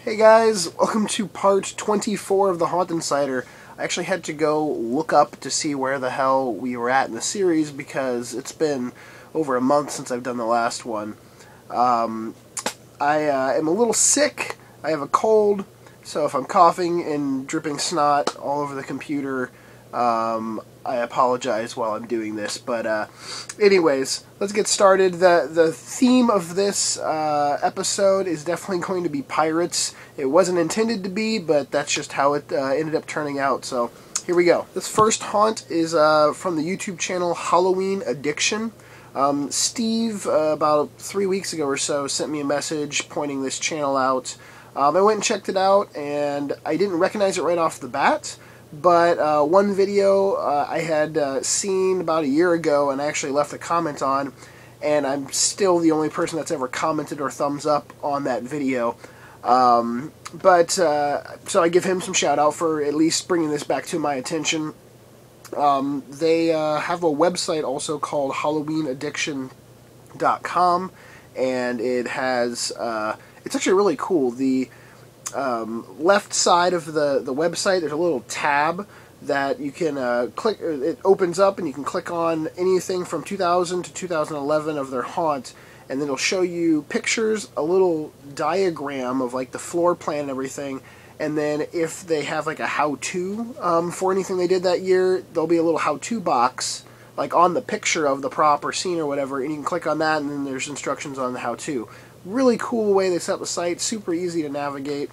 Hey guys, welcome to part 24 of the Haunt Insider. I actually had to go look up to see where the hell we were at in the series because it's been over a month since I've done the last one. I am a little sick, I have a cold, so if I'm coughing and dripping snot all over the computer, I apologize while I'm doing this, but anyways, let's get started. The theme of this episode is definitely going to be pirates. It wasn't intended to be, but that's just how it ended up turning out, so here we go. This first haunt is from the YouTube channel Halloween Addiction. Steve, about 3 weeks ago or so, sent me a message pointing this channel out. I went and checked it out, and I didn't recognize it right off the bat. But one video I had seen about a year ago and I actually left a comment on, and I'm still the only person that's ever commented or thumbs up on that video. So I give him some shout out for at least bringing this back to my attention. They have a website also called HalloweenAddiction.com, and it has, it's actually really cool. The left side of the website, there's a little tab that you can click. It opens up and you can click on anything from 2000 to 2011 of their haunt, and then it'll show you pictures, a little diagram of like the floor plan and everything, and then if they have like a how-to for anything they did that year, there'll be a little how-to box like on the picture of the prop or scene or whatever, and you can click on that and then there's instructions on the how-to. Really cool way they set up the site, super easy to navigate.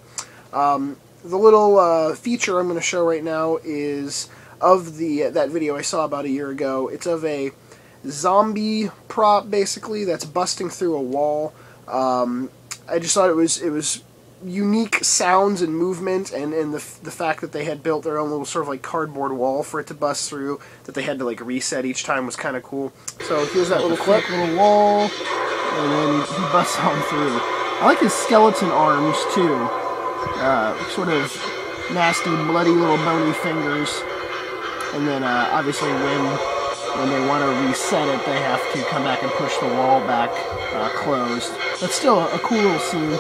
The little feature I'm going to show right now is of that video I saw about a year ago. It's of a zombie prop, basically, that's busting through a wall. I just thought it was unique sounds and movement, and the fact that they had built their own little sort of like cardboard wall for it to bust through, that they had to like reset each time, was kind of cool. So here's that little clip, little wall. And then he busts on through. I like his skeleton arms, too. Sort of nasty, bloody little bony fingers. And then, obviously, when they want to reset it, they have to come back and push the wall back closed. But still, a cool little scene.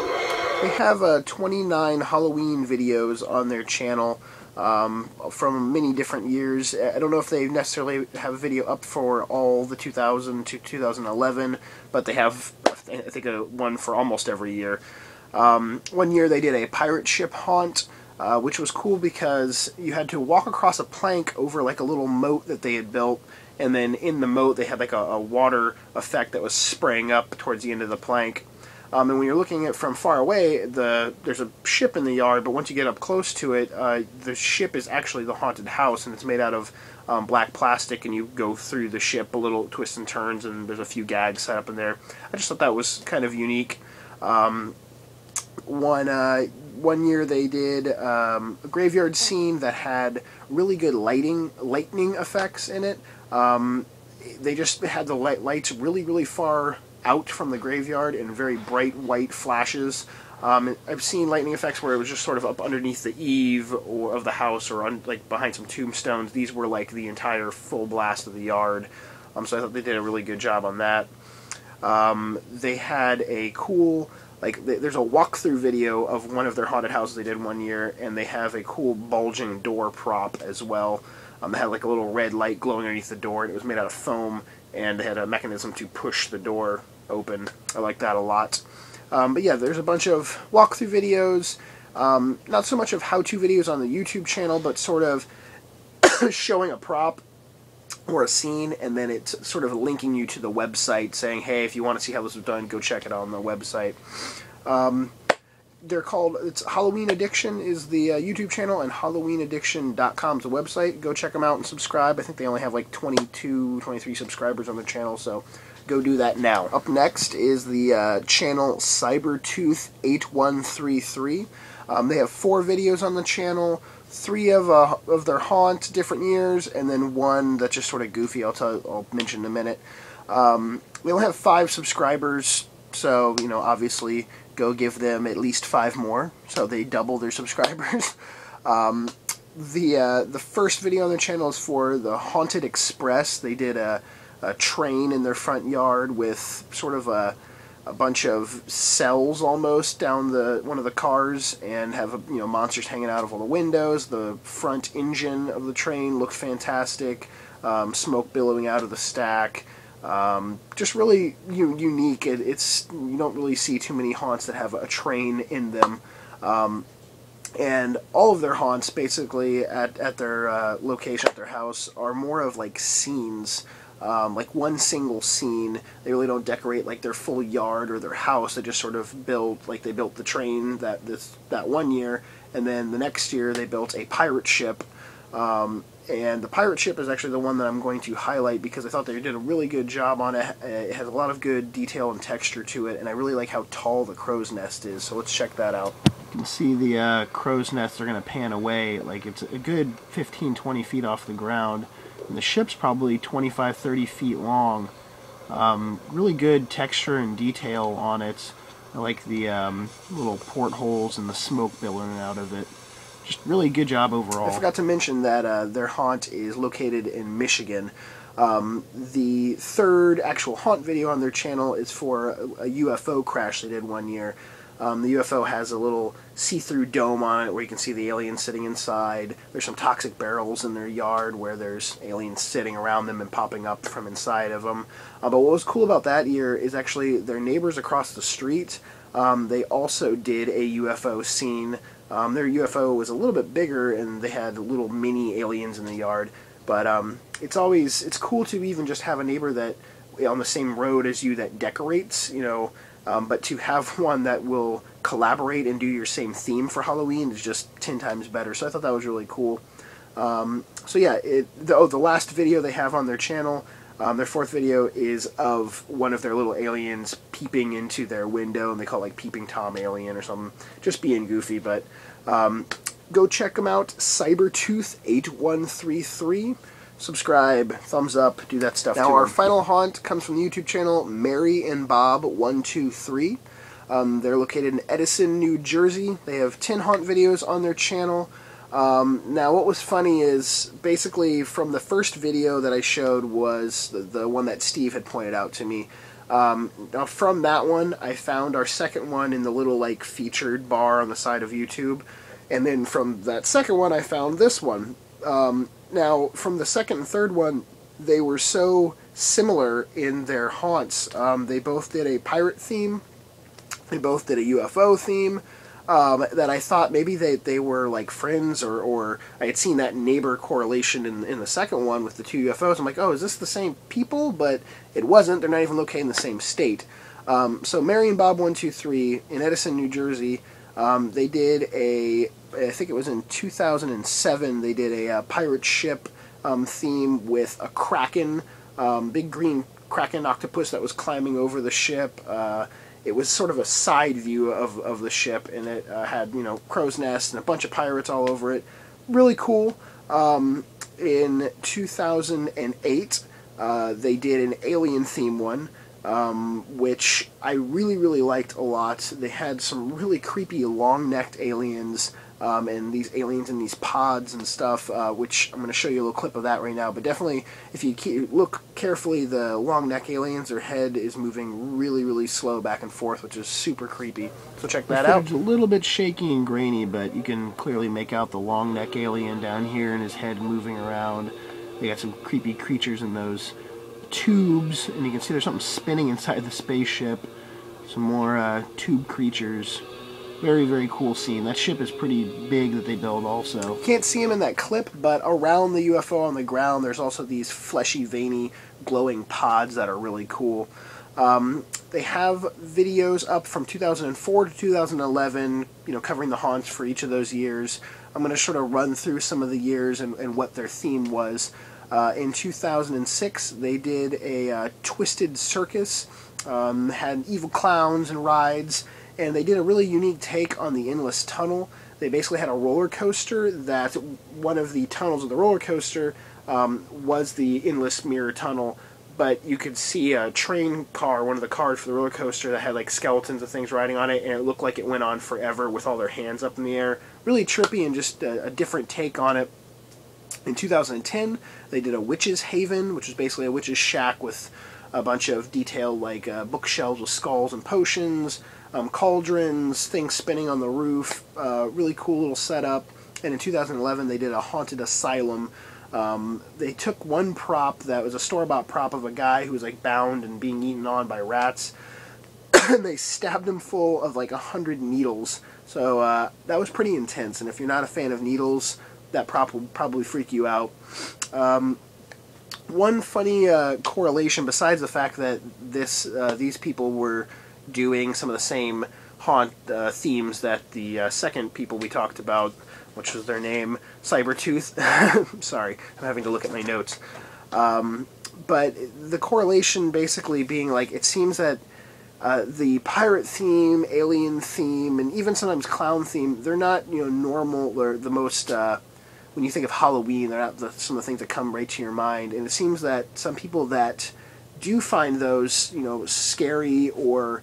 They have 29 Halloween videos on their channel from many different years. I don't know if they necessarily have a video up for all the 2000 to 2011, but they have, I think, one for almost every year. One year they did a pirate ship haunt, which was cool because you had to walk across a plank over like a little moat that they had built, and then in the moat they had like a water effect that was spraying up towards the end of the plank. And when you're looking at it from far away, there's a ship in the yard, but once you get up close to it, the ship is actually the haunted house, and it's made out of black plastic, and you go through the ship a little twists and turns, and there's a few gags set up in there. I just thought that was kind of unique. One year they did a graveyard scene that had really good lightning effects in it. They just had the lights really, really far out from the graveyard in very bright white flashes. I've seen lightning effects where it was just sort of up underneath the eave of the house or like behind some tombstones. These were like the entire full blast of the yard. So I thought they did a really good job on that. They had a cool, there's a walkthrough video of one of their haunted houses they did one year, and they have a cool bulging door prop as well. They had like a little red light glowing underneath the door, and it was made out of foam, and they had a mechanism to push the door open. I like that a lot. But yeah, there's a bunch of walkthrough videos, not so much of how-to videos on the YouTube channel, but sort of showing a prop or a scene, and then it's sort of linking you to the website, saying, hey, if you want to see how this was done, go check it out on the website. It's Halloween Addiction is the YouTube channel, and HalloweenAddiction.com is the website. Go check them out and subscribe. I think they only have like 22, 23 subscribers on the channel, so go do that now. Up next is the channel Cybertooth8133. They have 4 videos on the channel, 3 of their haunt, different years, and then one that's just sort of goofy. I'll mention in a minute. They only have 5 subscribers, so obviously go give them at least 5 more, so they double their subscribers. The first video on the channel is for the Haunted Express. They did a train in their front yard with sort of a a bunch of cells almost down one of the cars, and have monsters hanging out of all the windows. The front engine of the train looked fantastic, smoke billowing out of the stack. Just really unique. It's you don't really see too many haunts that have a train in them. And all of their haunts, basically, at their location, at their house, are more of like scenes, like one single scene. They really don't decorate like their full yard or their house. They just sort of build, like they built the train that 1 year, and then the next year they built a pirate ship. And the pirate ship is actually the one that I'm going to highlight because I thought they did a really good job on it. It has a lot of good detail and texture to it, and I really like how tall the crow's nest is, so let's check that out. You can see the crow's nest are going to pan away, like it's a good 15-20 feet off the ground, and the ship's probably 25-30 feet long. Really good texture and detail on it. I like the little portholes and the smoke billowing out of it. Just really good job overall. I forgot to mention that their haunt is located in Michigan. The third actual haunt video on their channel is for a UFO crash they did 1 year. The UFO has a little see-through dome on it where you can see the aliens sitting inside. There's some toxic barrels in their yard where there's aliens sitting around them and popping up from inside of them. But what was cool about that year is actually their neighbors across the street, they also did a UFO scene. Their UFO was a little bit bigger, and they had little mini aliens in the yard. But it's cool to even just have a neighbor that on the same road as you that decorates, but to have one that will collaborate and do your same theme for Halloween is just 10 times better. So I thought that was really cool. So yeah, the last video they have on their channel, their fourth video, is of one of their little aliens peeping into their window, and they call it like Peeping Tom Alien or something. Just being goofy, but go check them out. Cybertooth8133. Subscribe, thumbs up, do that stuff. Now our final haunt comes from the YouTube channel Mary and Bob 123. They're located in Edison, New Jersey. They have 10 haunt videos on their channel. Now what was funny is basically from the first video that I showed was the one that Steve had pointed out to me. Now from that one I found our second one in the little like featured bar on the side of YouTube, and then from that second one I found this one. Now from the second and third one, they were so similar in their haunts. They both did a pirate theme, they both did a UFO theme, that I thought maybe they were like friends, or I had seen that neighbor correlation in the second one with the two UFOs. I'm like, oh, is this the same people? But it wasn't. They're not even located in the same state. So Mary and Bob 123 in Edison, New Jersey, they did I think it was in 2007, they did a pirate ship theme with a kraken, big green kraken octopus that was climbing over the ship. It was sort of a side view of the ship, and it had, crow's nests and a bunch of pirates all over it. Really cool. In 2008, they did an alien theme one, which I really, really liked a lot. They had some really creepy long-necked aliens, and these aliens in these pods and stuff, which I'm going to show you a little clip of that right now. But definitely, if you look carefully, the long neck aliens, their head is moving really, really slow back and forth, which is super creepy. So check that out. It's a little bit shaky and grainy, but you can clearly make out the long neck alien down here and his head moving around. They got some creepy creatures in those tubes, and you can see there's something spinning inside the spaceship. Some more tube creatures. Very, very cool scene. That ship is pretty big that they build also. Can't see him in that clip, but around the UFO on the ground, there's also these fleshy, veiny, glowing pods that are really cool. They have videos up from 2004 to 2011, covering the haunts for each of those years. I'm going to sort of run through some of the years and what their theme was. In 2006, they did a Twisted Circus, had evil clowns and rides, and they did a really unique take on the Endless Tunnel. They basically had a roller coaster that one of the tunnels of the roller coaster was the Endless Mirror Tunnel, but you could see a train car, one of the cars for the roller coaster, that had like skeletons of things riding on it, and it looked like it went on forever with all their hands up in the air. Really trippy and just a different take on it. In 2010, they did a Witch's Haven, which was basically a witch's shack with a bunch of detail like bookshelves with skulls and potions, cauldrons, things spinning on the roof, really cool little setup. And in 2011 they did a haunted asylum. They took one prop that was a store-bought prop of a guy who was like bound and being eaten on by rats, and they stabbed him full of like 100 needles. So that was pretty intense, and if you're not a fan of needles, that prop will probably freak you out. One funny correlation, besides the fact that these people were doing some of the same haunt themes that the second people we talked about, which was their name, Cybertooth. Sorry, I'm having to look at my notes. But the correlation basically being like, it seems that the pirate theme, alien theme, and even sometimes clown theme, they're not, normal or the most, when you think of Halloween, they're not some of the things that come right to your mind. And it seems that some people that do find those, scary or,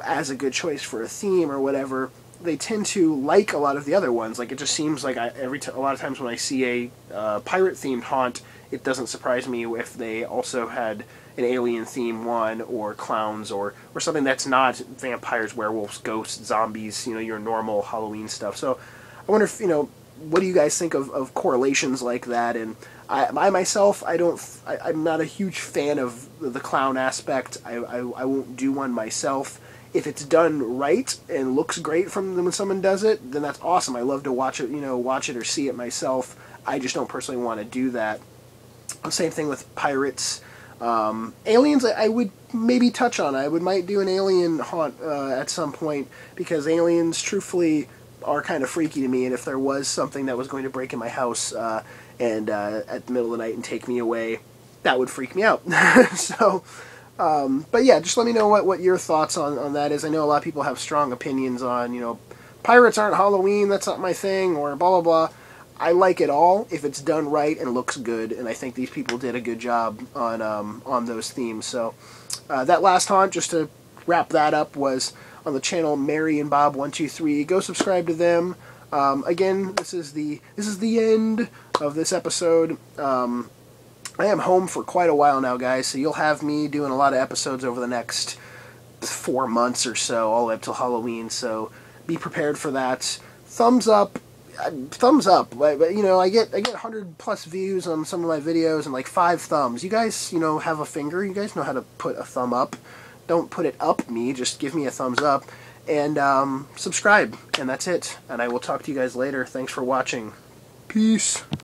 as a good choice for a theme or whatever, they tend to like a lot of the other ones. Like, it just seems like a lot of times when I see a pirate-themed haunt, it doesn't surprise me if they also had an alien-themed one, or clowns, or something that's not vampires, werewolves, ghosts, zombies, your normal Halloween stuff. So I wonder if, what do you guys think of correlations like that? And I myself, I'm not a huge fan of the clown aspect. I won't do one myself. If it's done right and looks great from when someone does it, then that's awesome. I love to watch it, or see it myself. I just don't personally want to do that. Same thing with pirates. Aliens, I would maybe touch on. I might do an alien haunt at some point, because aliens, truthfully, are kind of freaky to me. And if there was something that was going to break in my house and at the middle of the night and take me away, that would freak me out. So. But yeah, just let me know what your thoughts on that is. I know a lot of people have strong opinions on, pirates aren't Halloween, that's not my thing, or blah, blah, blah. I like it all if it's done right and looks good, and I think these people did a good job on those themes. So that last haunt, just to wrap that up, was on the channel Mary and Bob 123. Go subscribe to them. Again, this is the end of this episode. I am home for quite a while now, guys, so you'll have me doing a lot of episodes over the next 4 months or so, all the way up till Halloween, so be prepared for that. Thumbs up, but I get 100 plus views on some of my videos and like 5 thumbs. You guys, have a finger, you guys know how to put a thumb up. Don't put it up me, just give me a thumbs up, and subscribe, and that's it, and I will talk to you guys later. Thanks for watching. Peace.